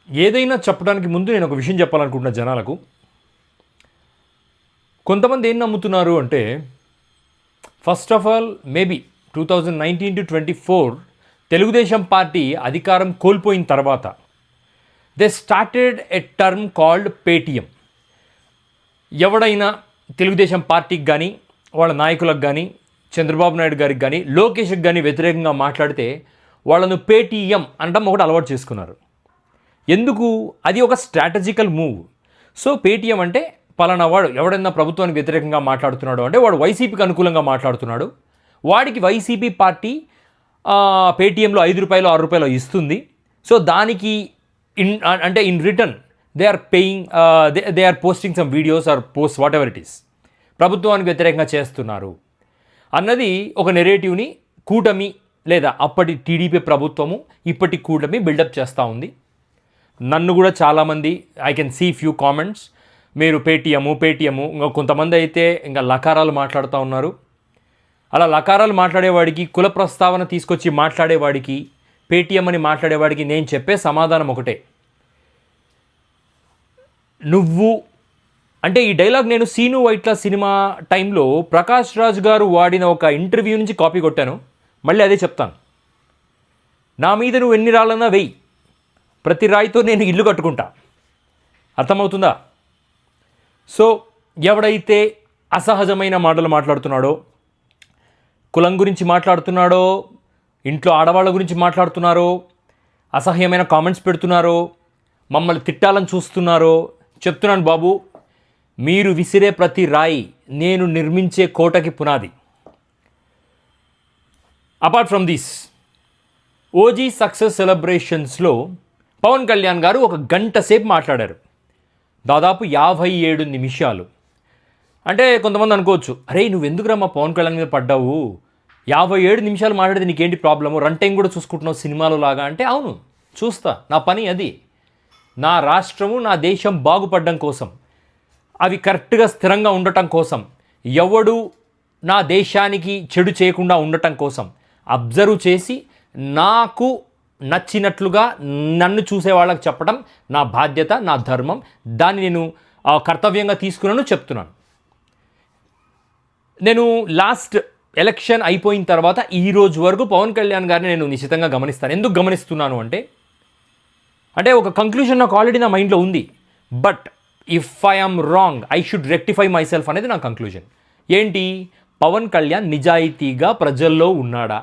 ఏదైనా చెప్పడానికి ముందు నేను ఒక విషయం చెప్పాలనుకుంటున్న జనాలకు. కొంతమంది ఏం నమ్ముతున్నారు అంటే, first of all maybe 2019-24 Telugu Desam party అధికారం కోల్పోయిన తర్వాత they started a term called Paytm. ఎవడైనా తెలుగుదేశం పార్టీకి కానీ వాళ్ళ నాయకులకు కానీ చంద్రబాబు నాయుడు గారికి కానీ లోకేష్కి కానీ వ్యతిరేకంగా మాట్లాడితే వాళ్ళను పేటీఎం అనడం ఒకటి అలవాటు చేసుకున్నారు. ఎందుకు? అది ఒక స్ట్రాటజికల్ మూవ్. సో పేటీఎం అంటే పలానా వాడు ఎవడైనా ప్రభుత్వానికి వ్యతిరేకంగా మాట్లాడుతున్నాడు అంటే వాడు వైసీపీకి అనుకూలంగా మాట్లాడుతున్నాడు, వాడికి వైసీపీ పార్టీ పేటీఎంలో ₹5 ₹6 ఇస్తుంది. సో దానికి in return they are paying, they are posting some videos or post whatever it is, ప్రభుత్వానికి వ్యతిరేకంగా చేస్తున్నారు అన్నది ఒక నెరేటివ్ని కూటమి లేదా అప్పటి టీడీపీ ప్రభుత్వము ఇప్పటి కూటమి బిల్డప్ చేస్తూ ఉంది. నన్ను కూడా చాలామంది I can see few comments, మీరు పేటీఎము ఇంకా కొంతమంది అయితే ఇంకా లకారాలు మాట్లాడుతూ ఉన్నారు. అలా లకారాలు మాట్లాడేవాడికి, కుల ప్రస్తావన తీసుకొచ్చి మాట్లాడేవాడికి, పేటీఎం అని మాట్లాడేవాడికి నేను చెప్పే సమాధానం ఒకటే. నువ్వు అంటే ఈ డైలాగ్ నేను సీను వైట్ల సినిమా టైంలో ప్రకాష్ రాజ్ గారు వాడిన ఒక ఇంటర్వ్యూ నుంచి కాపీ కొట్టాను. మళ్ళీ అదే చెప్తాను. నా మీద నువ్వు ఎన్ని రాళ్ళన్నా వెయ్యి, ప్రతి రాయితో నేను ఇల్లు కట్టుకుంటా. అర్థమవుతుందా? సో ఎవడైతే అసహజమైన మాటలు మాట్లాడుతున్నాడో, కులం గురించి మాట్లాడుతున్నాడో, ఇంట్లో ఆడవాళ్ళ గురించి మాట్లాడుతున్నారో, అసహ్యమైన కామెంట్స్ పెడుతున్నారో, మమ్మల్ని తిట్టాలని చూస్తున్నారో, చెప్తున్నాను బాబు, మీరు విసిరే ప్రతి రాయి నేను నిర్మించే కోటకి పునాది. Apart from this, OG success సెలబ్రేషన్స్లో పవన్ కళ్యాణ్ గారు ఒక గంట సేపు మాట్లాడారు, దాదాపు 57 నిమిషాలు. అంటే కొంతమంది అనుకోవచ్చు, అరే నువ్వు ఎందుకురా మా పవన్ కళ్యాణ్ మీద పడ్డావు, 57 నిమిషాలు మాట్లాడితే నీకేంటి ప్రాబ్లము, రన్ టైం కూడా చూసుకుంటున్నావు సినిమాలో లాగా అంటే, అవును చూస్తా, నా పని అది. నా రాష్ట్రము నా దేశం బాగుపడడం కోసం, అవి కరెక్ట్గా స్థిరంగా ఉండటం కోసం, ఎవడు నా దేశానికి చెడు చేయకుండా ఉండటం కోసం అబ్జర్వ్ చేసి నాకు నచ్చినట్లుగా నన్ను చూసే వాళ్ళకి చెప్పడం నా బాధ్యత, నా ధర్మం. దాన్ని నేను కర్తవ్యంగా తీసుకున్నాను, చెప్తున్నాను. నేను లాస్ట్ ఎలక్షన్ అయిపోయిన తర్వాత ఈ రోజు వరకు పవన్ కళ్యాణ్ గారిని నేను నిశ్చితంగా గమనిస్తాను. ఎందుకు గమనిస్తున్నాను అంటే ఒక కంక్లూజన్ నాకు ఆల్రెడీ నా మైండ్లో ఉంది. But if I am wrong I should rectify myself అనేది నా కంక్లూజన్. ఏంటి? పవన్ కళ్యాణ్ నిజాయితీగా ప్రజల్లో ఉన్నాడా?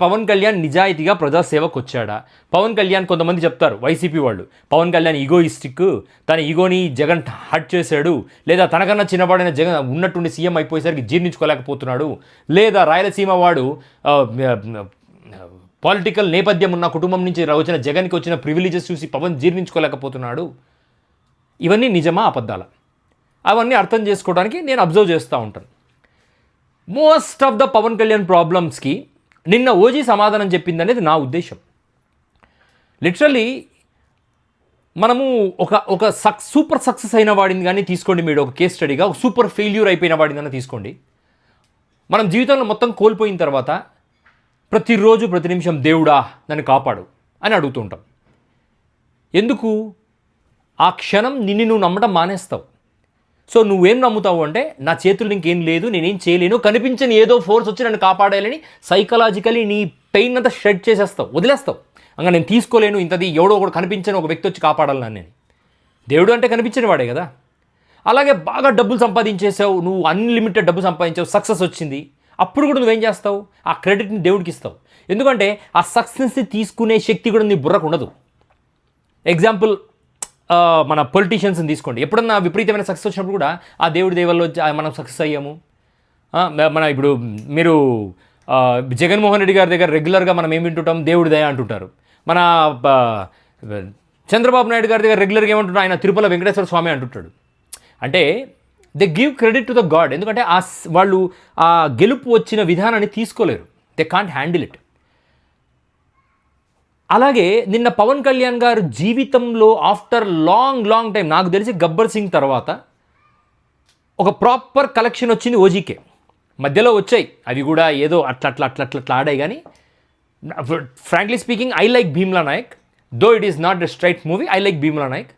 పవన్ కళ్యాణ్ నిజాయితీగా ప్రజాసేవకు వచ్చాడా? పవన్ కళ్యాణ్, కొంతమంది చెప్తారు వైసీపీ వాళ్ళు, పవన్ కళ్యాణ్ ఈగోయిస్టిక్, తన ఈగోని జగన్ హట్ చేశాడు, లేదా తనకన్నా చిన్నవాడైన జగన్ ఉన్నట్టుండి సీఎం అయిపోయేసరికి జీర్ణించుకోలేకపోతున్నాడు, లేదా రాయలసీమ వాడు పొలిటికల్ నేపథ్యం ఉన్న కుటుంబం నుంచి వచ్చిన జగన్కి వచ్చిన ప్రివిలేజెస్ చూసి పవన్ జీర్ణించుకోలేకపోతున్నాడు. ఇవన్నీ నిజమా అబద్ధాలా? అవన్నీ అర్థం చేసుకోవడానికి నేను అబ్జర్వ్ చేస్తూ ఉంటాను. Most of the Pawan Kalyan ప్రాబ్లమ్స్కి నిన్న ఓజీ సమాధానం చెప్పింది అనేది నా ఉద్దేశం. లిటరల్లీ మనము ఒక సూపర్ సక్సెస్ అయిన వాడిని కానీ తీసుకోండి, మీరు ఒక కేస్ స్టడీగా, ఒక సూపర్ ఫెయిల్యూర్ అయిపోయిన వాడిని తీసుకోండి. మనం జీవితంలో మొత్తం కోల్పోయిన తర్వాత ప్రతిరోజు ప్రతి నిమిషం దేవుడా నన్ను కాపాడు అని అడుగుతూ ఉంటాం. ఎందుకు? ఆ క్షణం నిన్ను నువ్వు నమ్మడం మానేస్తావు. సో నువ్వేం నమ్ముతావు అంటే, నా చేతుల్లో ఇంకేం లేదు, నేనేం చేయలేను, కనిపించని ఏదో ఫోర్స్ వచ్చి నన్ను కాపాడాలని సైకలాజికలీ నీ పెయిన్ అంతా షెడ్ చేసేస్తావు, వదిలేస్తావు. ఇంకా నేను తీసుకోలేను ఇంతది, ఎవడో ఒకడు కనిపించని ఒక వ్యక్తి వచ్చి కాపాడాలని నేను. దేవుడు అంటే కనిపించని వాడే కదా. అలాగే బాగా డబ్బులు సంపాదించేసావు, నువ్వు అన్లిమిటెడ్ డబ్బు సంపాదించావు, సక్సెస్ వచ్చింది, అప్పుడు కూడా నువ్వేం చేస్తావు? ఆ క్రెడిట్ని దేవుడికి ఇస్తావు. ఎందుకంటే ఆ సక్సెస్ని తీసుకునే శక్తి కూడా నీ బుర్రకు ఉండదు. ఎగ్జాంపుల్, మన పొలిటీషియన్స్ని తీసుకోండి. ఎప్పుడన్నా విపరీతమైన సక్సెస్ వచ్చినప్పుడు కూడా ఆ దేవుడి దేవల్లో మనం సక్సెస్ అయ్యాము. మన ఇప్పుడు మీరు జగన్మోహన్ రెడ్డి గారి దగ్గర రెగ్యులర్గా మనం ఏం వింటుంటాం? దేవుడి దయ అంటుంటారు. మన చంద్రబాబు నాయుడు గారి దగ్గర రెగ్యులర్గా ఏమంటుంటారు? ఆయన తిరుపతి వెంకటేశ్వర స్వామి అంటుంటాడు. అంటే they give credit to the God. ఎందుకంటే వాళ్ళు ఆ గెలుపు వచ్చిన విధానాన్ని తీసుకోలేరు. They can't handle it. అలాగే నిన్న పవన్ కళ్యాణ్ గారు జీవితంలో ఆఫ్టర్ లాంగ్ టైం, నాకు తెలిసి గబ్బర్ సింగ్ తర్వాత ఒక ప్రాపర్ కలెక్షన్ వచ్చింది ఓజీకే. మధ్యలో వచ్చాయి అవి కూడా ఏదో అట్లా ఆడాయి. కానీ frankly speaking I like Bheemla Nayak. Though it is not a straight movie, I like Bheemla Nayak.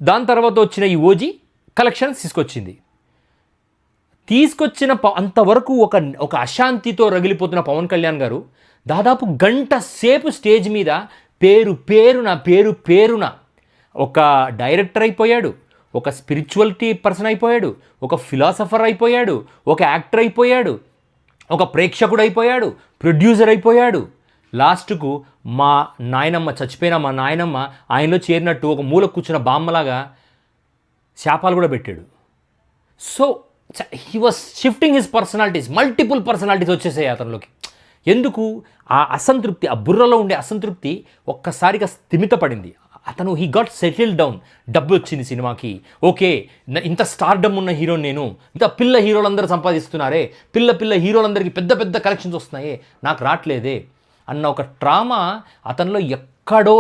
దాని తర్వాత వచ్చిన ఈ ఓజీ కలెక్షన్స్ తీసుకొచ్చిన అంతవరకు ఒక అశాంతితో రగిలిపోతున్న పవన్ కళ్యాణ్ గారు దాదాపు గంట సేపు స్టేజ్ మీద పేరున ఒక డైరెక్టర్ అయిపోయాడు, ఒక స్పిరిచువలిటీ పర్సన్ అయిపోయాడు, ఒక ఫిలాసఫర్ అయిపోయాడు, ఒక యాక్టర్ అయిపోయాడు, ఒక ప్రేక్షకుడు అయిపోయాడు, ప్రొడ్యూసర్ అయిపోయాడు. లాస్ట్కు చచ్చిపోయిన మా నాయనమ్మ ఆయనలో చేరినట్టు ఒక మూల కూర్చున్న బామ్మలాగా శాపాలు కూడా పెట్టాడు. So he was shifting his personalities, multiple personalities వచ్చేసాయి అతనిలోకి. ఎందుకు? ఆ అసంతృప్తి, ఆ బుర్రలో ఉండే అసంతృప్తి ఒక్కసారిగా స్థిమితపడింది. అతను హీ గాట్ సెటిల్ డౌన్. డబ్బు వచ్చింది సినిమాకి, ఓకే ఇంత స్టార్డమ్ ఉన్న హీరో నేను, ఇంత పిల్ల హీరోలందరూ సంపాదిస్తున్నారే, పిల్ల హీరోలందరికీ పెద్ద పెద్ద కలెక్షన్స్ వస్తున్నాయే, నాకు రావట్లేదే అన్న ఒక ట్రామా అతనిలో ఎక్కడో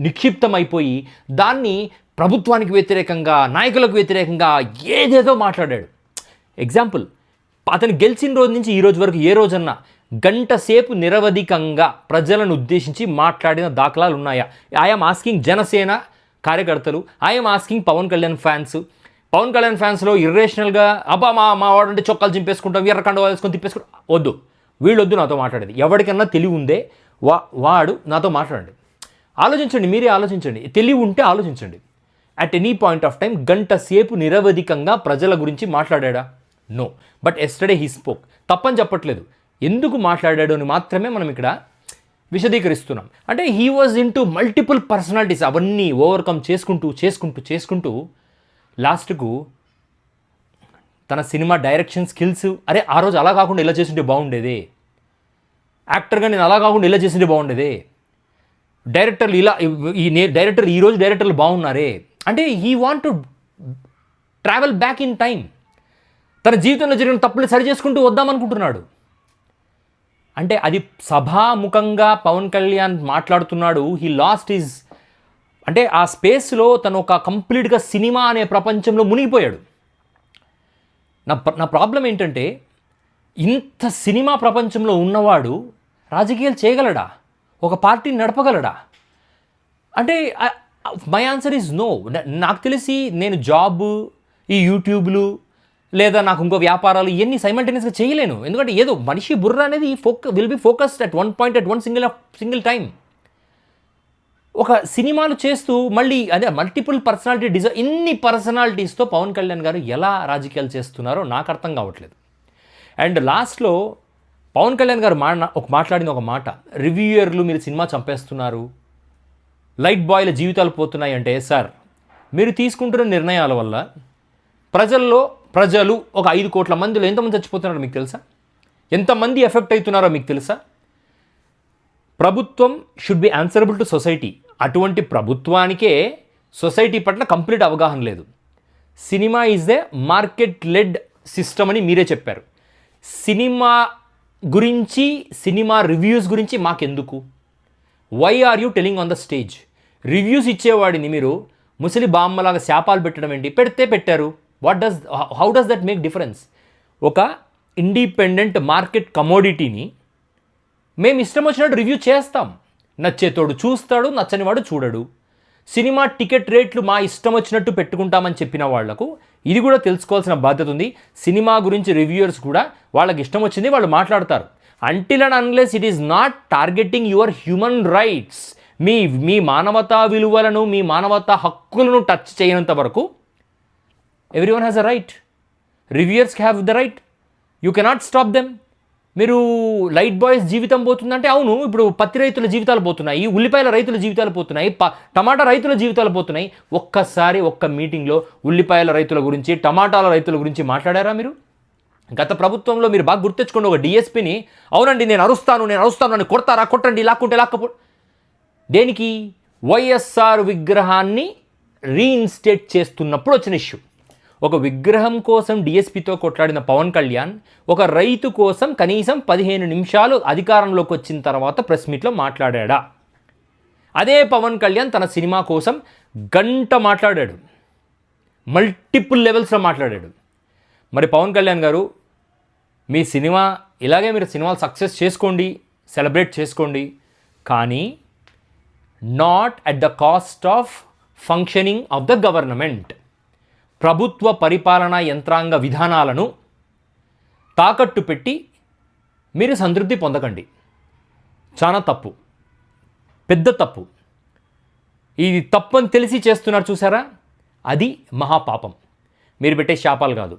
నిక్షిప్తమైపోయి దాన్ని ప్రభుత్వానికి వ్యతిరేకంగా, నాయకులకు వ్యతిరేకంగా ఏదేదో మాట్లాడాడు. ఎగ్జాంపుల్, అతను గెలిచిన రోజు నుంచి ఈ రోజు వరకు ఏ రోజన్నా గంట సేపు నిరవధికంగా ప్రజలను ఉద్దేశించి మాట్లాడిన దాఖలాలు ఉన్నాయా? ఐఎమ్ ఆస్కింగ్ జనసేన కార్యకర్తలు, ఐఎమ్ ఆస్కింగ్ పవన్ కళ్యాణ్ ఫ్యాన్స్లో ఇర్రేషనల్గా మా వాడంటే చొక్కాలు చింపేసుకుంటాం, ఎర్రకండ వేసుకొని తిప్పేసుకుంటాం, వద్దు, వీళ్ళొద్దు నాతో మాట్లాడేది. ఎవరికన్నా తెలివి ఉందే వాడు నాతో మాట్లాడండి. ఆలోచించండి, మీరే ఆలోచించండి, తెలివి ఉంటే ఆలోచించండి. At any point of time గంట సేపు నిరవధికంగా ప్రజల గురించి మాట్లాడా? No. But yesterday he spoke. తప్పని చెప్పట్లేదు, ఎందుకు మాట్లాడాడు అని మాత్రమే మనం ఇక్కడ విశదీకరిస్తున్నాం. అంటే he was in to multiple personalities. అవన్నీ ఓవర్కమ్ చేసుకుంటూ లాస్ట్కు తన సినిమా డైరెక్షన్ స్కిల్స్, అరే ఆ రోజు అలా కాకుండా ఇలా చేస్తుంటే బాగుండేదే, యాక్టర్గా నేను అలా కాకుండా ఇలా చేస్తుంటే బాగుండేదే, డైరెక్టర్ ఈరోజు డైరెక్టర్లు బాగున్నారే అంటే he want to travel back in time. తన జీవితంలో జరిగిన తప్పులు సరి చేసుకుంటూ వద్దామనుకుంటున్నాడు. అంటే అది సభాముఖంగా పవన్ కళ్యాణ్ మాట్లాడుతున్నాడు. హీ లాస్ట్ హిజ్, అంటే ఆ స్పేస్లో తను ఒక కంప్లీట్గా సినిమా అనే ప్రపంచంలో మునిగిపోయాడు. నా ప్రాబ్లం ఏంటంటే, ఇంత సినిమా ప్రపంచంలో ఉన్నవాడు రాజకీయాలు చేయగలడా? ఒక పార్టీని నడపగలడా? అంటే మై ఆన్సర్ ఈజ్ నో. నాకు తెలిసి నేను జాబ్, ఈ యూట్యూబ్లు లేదా నాకు ఇంకో వ్యాపారాలు ఇవన్నీ సైమల్టేనియస్గా చేయలేను. ఎందుకంటే ఏదో మనిషి బుర్ర అనేది will be focused at one single time. ఒక సినిమాలు చేస్తూ మళ్ళీ అదే మల్టిపుల్ పర్సనాలిటీ ఇన్ని పర్సనాలిటీస్తో పవన్ కళ్యాణ్ గారు ఎలా రాజకీయాలు చేస్తున్నారో నాకు అర్థం కావట్లేదు. అండ్ లాస్ట్లో పవన్ కళ్యాణ్ గారు మాట్లాడిన ఒక మాట, రివ్యూయర్లు మీరు సినిమా చంపేస్తున్నారు, లైట్ బాయ్ల జీవితాలు పోతున్నాయి అంటే, సార్ మీరు తీసుకుంటున్న నిర్ణయాల వల్ల ప్రజలు ఒక 5 కోట్ల మందిలో ఎంతమంది చచ్చిపోతున్నారో మీకు తెలుసా? ఎంతమంది ఎఫెక్ట్ అవుతున్నారో మీకు తెలుసా? ప్రభుత్వం should be answerable to society. అటువంటి ప్రభుత్వానికే సొసైటీ పట్ల కంప్లీట్ అవగాహన లేదు. Cinema is a market led system అని మీరే చెప్పారు. సినిమా గురించి, సినిమా రివ్యూస్ గురించి మాకెందుకు? Why are you telling on the stage? Reviews ఇచ్చేవాడిని మీరు ముసలి బామ్మలాగా శాపాలు పెట్టడం ఏంటి? పెట్టారు. How does that make difference? ఒక ఇండిపెండెంట్ మార్కెట్ కమోడిటీని మేము ఇష్టం వచ్చినట్టు రివ్యూ చేస్తాం. నచ్చేతోడు చూస్తాడు, నచ్చనివాడు చూడడు. సినిమా టికెట్ రేట్లు మా ఇష్టం వచ్చినట్టు పెట్టుకుంటామని చెప్పిన వాళ్లకు ఇది కూడా తెలుసుకోవాల్సిన బాధ్యత ఉంది. సినిమా గురించి రివ్యూయర్స్ కూడా వాళ్ళకి ఇష్టం వచ్చింది వాళ్ళు మాట్లాడతారు. Until and unless it is not targeting your human rights, మీ మానవతా విలువలను, మీ మానవతా హక్కులను టచ్ చేయనంత వరకు everyone has a right. Reviewers have the right. You cannot stop them. మీరు లైట్ బాయ్స్ జీవితం పోతుందంటే అవును, ఇప్పుడు పత్తి రైతుల జీవితాలు పోతున్నాయి, ఉల్లిపాయల రైతుల జీవితాలు పోతున్నాయి, టమాటా రైతుల జీవితాలు పోతున్నాయి. ఒక్కసారి ఒక్క మీటింగ్లో ఉల్లిపాయల రైతుల గురించి, టమాటాల రైతుల గురించి మాట్లాడారా మీరు? గత ప్రభుత్వంలో మీరు బాగా గుర్తెచ్చుకోండి, ఒక డిఎస్పీని అవునండి నేను అరుస్తాను అని కొడతారా, కొట్టండి, లాక్కపో దేనికి? వైఎస్ఆర్ విగ్రహాన్ని రీఇన్స్టేట్ చేస్తున్నప్పుడు వచ్చిన ఇష్యూ. ఒక విగ్రహం కోసం డిఎస్పీతో కొట్లాడిన పవన్ కళ్యాణ్ ఒక రైతు కోసం కనీసం 15 నిమిషాలు అధికారంలోకి వచ్చిన తర్వాత ప్రెస్ మీట్లో మాట్లాడా? అదే పవన్ కళ్యాణ్ తన సినిమా కోసం గంట మాట్లాడాడు, మల్టిపుల్ లెవెల్స్లో మాట్లాడాడు. మరి పవన్ కళ్యాణ్ గారు, మీ సినిమా ఇలాగే మీరు సినిమాలు సక్సెస్ చేసుకోండి, సెలబ్రేట్ చేసుకోండి, కానీ not at the cost of functioning of the government. ప్రభుత్వ పరిపాలనా యంత్రాంగ విధానాలను తాకట్టు పెట్టి మీరు సంతృప్తి పొందకండి. చాలా తప్పు, పెద్ద తప్పు. ఇది తప్పు అని తెలిసి చేస్తున్నారు చూసారా, అది మహాపాపం. మీరు పెట్టే శాపాలు కాదు.